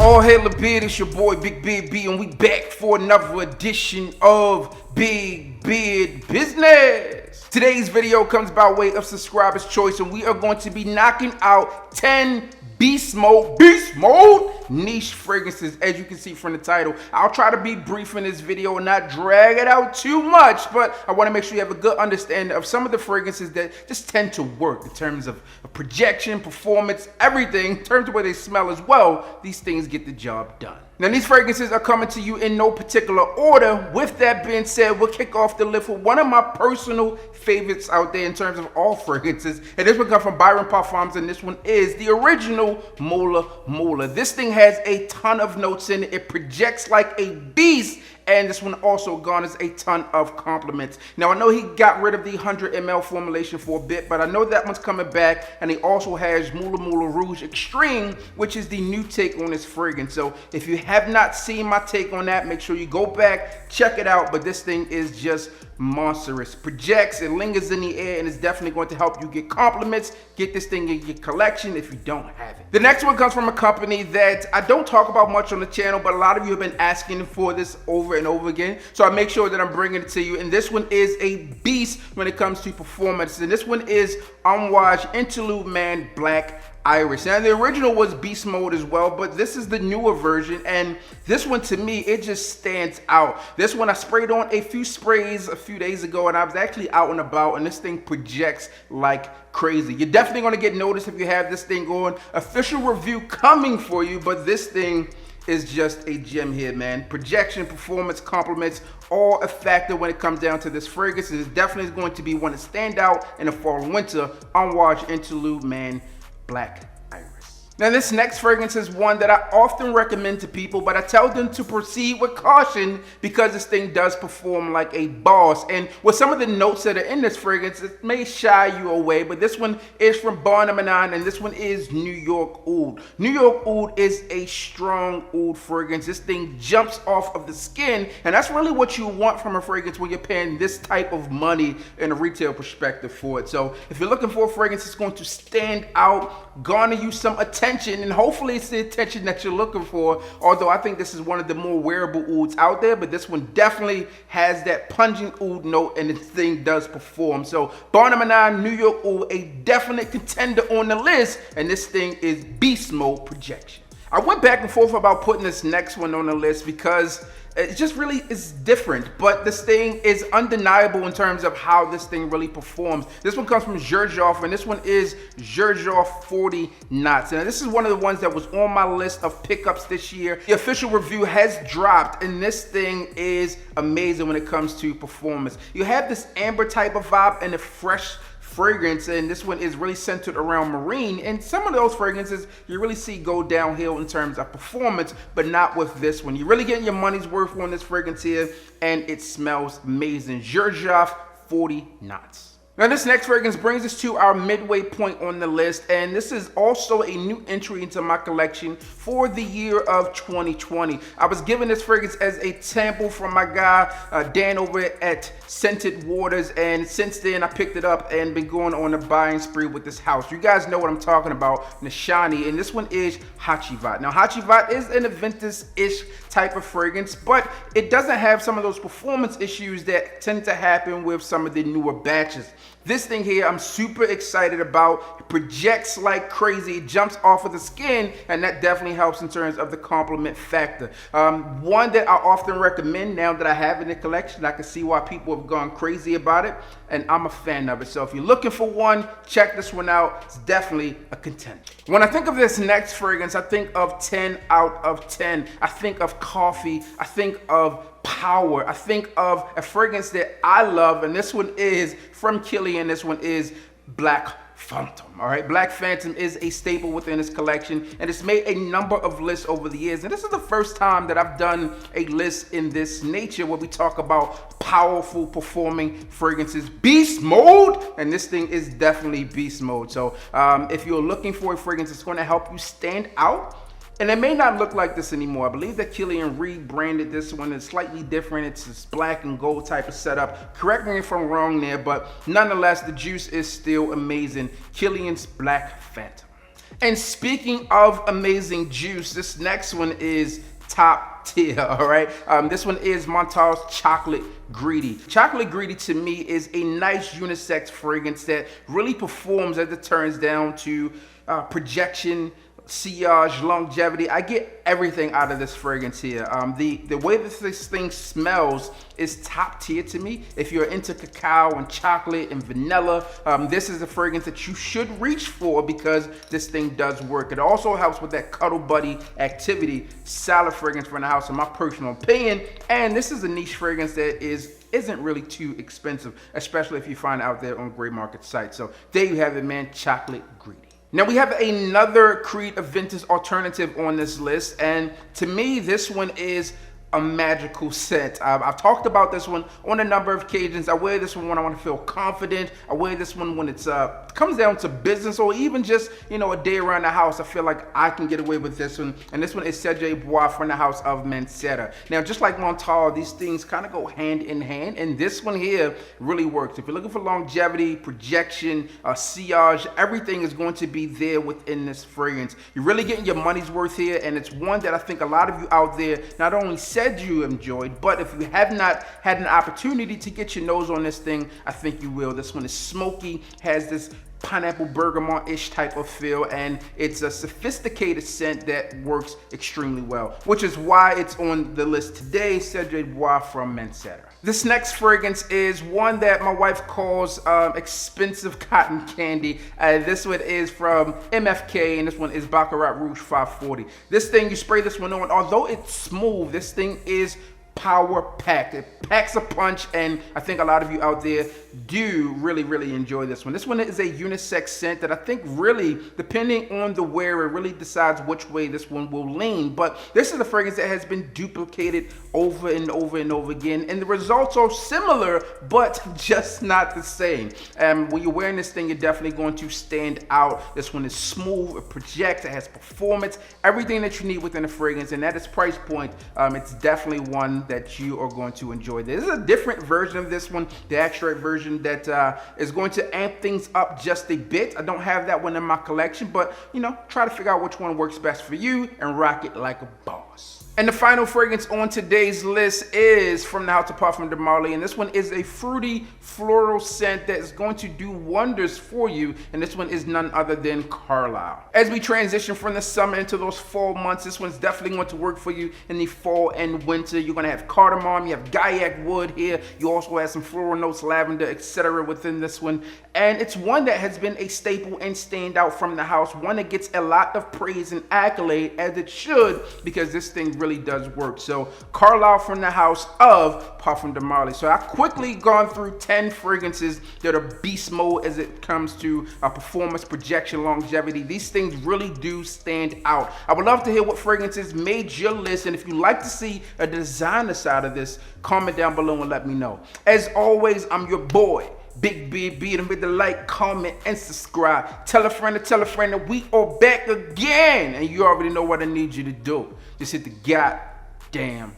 Oh, hey, Beard, it's your boy Big Beard B, and we back for another edition of Big Beard Business. Today's video comes by way of subscriber's choice, and we are going to be knocking out 10 beast mode niche fragrances. As you can see from the title, I'll try to be brief in this video and not drag it out too much, but I want to make sure you have a good understanding of some of the fragrances that just tend to work in terms of projection, performance, everything, in terms of where they smell as well. These things get the job done. Now, these fragrances are coming to you in no particular order. With that being said, we'll kick off the list with one of my personal favorites out there in terms of all fragrances. And this one comes from Parfums, and this one is the original Mula Mula. This thing has a ton of notes in it. It projects like a beast. And this one also garners a ton of compliments. Now, I know he got rid of the 100 ml formulation for a bit, but I know that one's coming back. And he also has Mula Mula Rouge Extreme, which is the new take on this fragrance. So if you have not seen my take on that, make sure you go back, check it out. But this thing is just monstrous. Projects, it lingers in the air, and it's definitely going to help you get compliments. Get this thing in your collection if you don't have it. The next one comes from a company that I don't talk about much on the channel, but a lot of you have been asking for this over and over again, so I make sure that I'm bringing it to you. And this one is a beast when it comes to performance, and this one is A.G.E Interlude Man Black Iris. Now, the original was beast mode as well, but this is the newer version, and this one to me, it just stands out. This one I sprayed on a few sprays a few days ago, and I was actually out and about, and this thing projects like crazy. You're definitely going to get noticed if you have this thing on. Official review coming for you, but this thing is just a gem here, man. Projection, performance, compliments, all a factor when it comes down to this fragrance. It is definitely going to be one to stand out in the fall and winter. A.G.E Interlude Man Black Iris. Now, this next fragrance is one that I often recommend to people, but I tell them to proceed with caution because this thing does perform like a boss. And with some of the notes that are in this fragrance, it may shy you away, but this one is from bar number 9, and this one is New York Oud. New York Oud is a strong oud fragrance. This thing jumps off of the skin, and that's really what you want from a fragrance when you're paying this type of money in a retail perspective for it. So if you're looking for a fragrance that's going to stand out, garner you some attention, and hopefully it's the attention that you're looking for, although I think this is one of the more wearable ouds out there, but this one definitely has that pungent oud note, and this thing does perform. So bar number 9, New York Oud, a definite contender on the list, and this thing is beast mode projection. I went back and forth about putting this next one on the list because it just really is different, but this thing is undeniable in terms of how this thing really performs. This one comes from Cedrate, and this one is Cedrate 40 knots. Now, this is one of the ones that was on my list of pickups this year. The official review has dropped, and this thing is amazing when it comes to performance. You have this amber type of vibe and a fresh fragrance, and this one is really centered around marine, and some of those fragrances you really see go downhill in terms of performance, but not with this one. You're really getting your money's worth on this fragrance here, and it smells amazing. Cedrate 40 knots. Now, this next fragrance brings us to our midway point on the list, and this is also a new entry into my collection for the year of 2020. I was given this fragrance as a sample from my guy Dan over at Scented Waters, and since then I picked it up and been going on a buying spree with this house. You guys know what I'm talking about, Nishani, and this one is A.G.E. Now, A.G.E is an Navitus-ish type of fragrance, but it doesn't have some of those performance issues that tend to happen with some of the newer batches. This thing here I'm super excited about. It projects like crazy, it jumps off of the skin, and that definitely helps in terms of the compliment factor. One that I often recommend now that I have in the collection. I can see why people have gone crazy about it, and I'm a fan of it. So if you're looking for one, check this one out. It's definitely a contender. When I think of this next fragrance, I think of 10 out of 10. I think of coffee, I think of power, I think of a fragrance that I love, and this one is from Kilian. This one is Black Phantom. All right, Black Phantom is a staple within this collection, and it's made a number of lists over the years, and this is the first time that I've done a list in this nature where we talk about powerful performing fragrances, beast mode, and this thing is definitely beast mode. So if you're looking for a fragrance that's going to help you stand out, and it may not look like this anymore. I believe that Kilian rebranded this one. It's slightly different. It's this black and gold type of setup. Correct me if I'm wrong there, but nonetheless, the juice is still amazing. Kilian's Black Phantom. And speaking of amazing juice, this next one is top tier, all right? This one is Montal's Chocolate Greedy. Chocolate Greedy to me is a nice unisex fragrance that really performs as it turns down to projection, sillage, longevity. I get everything out of this fragrance here. The way that this thing smells is top tier to me. If you're into cacao and chocolate and vanilla, this is a fragrance that you should reach for because this thing does work. It also helps with that cuddle buddy activity. Solid fragrance for in the house in my personal opinion. And this is a niche fragrance that isn't really too expensive, especially if you find it out there on gray market sites. So there you have it, man. Chocolate Greedy. Now we have another Creed Aventus alternative on this list, and to me this one is a magical scent. I've talked about this one on a number of occasions. I wear this one when I want to feel confident. I wear this one when it's comes down to business or even just, you know, a day around the house. I feel like I can get away with this one. And this one is Cedrate Boise from the house of Mancera. Now, just like Montal, these things kind of go hand in hand, and this one here really works. If you're looking for longevity, projection, sillage, everything is going to be there within this fragrance. You're really getting your money's worth here, and it's one that I think a lot of you out there not only said you enjoyed, but if you have not had an opportunity to get your nose on this thing, I think you will. This one is smoky, has this pineapple bergamot-ish type of feel, and it's a sophisticated scent that works extremely well, which is why it's on the list today, Cedrate Boise from Mancera. This next fragrance is one that my wife calls expensive cotton candy. This one is from MFK, and this one is Baccarat Rouge 540. This thing, you spray this one on, although it's smooth, this thing is power packed. It packs a punch, and I think a lot of you out there do really enjoy this one. This one is a unisex scent that I think really, depending on the wearer, really decides which way this one will lean. But this is a fragrance that has been duplicated over and over and over again, and the results are similar, but just not the same. When you're wearing this thing, you're definitely going to stand out. This one is smooth, it projects, it has performance, everything that you need within a fragrance, and at its price point, it's definitely one that you are going to enjoy. This is a different version of this one, the extract version that is going to amp things up just a bit. I don't have that one in my collection, but you know, try to figure out which one works best for you and rock it like a boss. And the final fragrance on today's list is from the house of Parfums de Marly, and this one is a fruity floral scent that is going to do wonders for you, and this one is none other than Carlisle. As we transition from the summer into those fall months, this one's definitely going to work for you in the fall and winter. You're going to have cardamom, you have gaiac wood here, you also have some floral notes, lavender, etc. within this one, and it's one that has been a staple and stand out from the house, one that gets a lot of praise and accolade, as it should, because this thing really does work. So Carlisle from the house of Parfums de Marly. So I've quickly gone through 10 fragrances that are beast mode as it comes to performance, projection, longevity. These things really do stand out. I would love to hear what fragrances made your list, and if you'd like to see a designer side of this, comment down below and let me know. As always, I'm your boy, Big B. Beat them with the like, comment, and subscribe. Tell a friend that we are back again. And you already know what I need you to do. Just hit the goddamn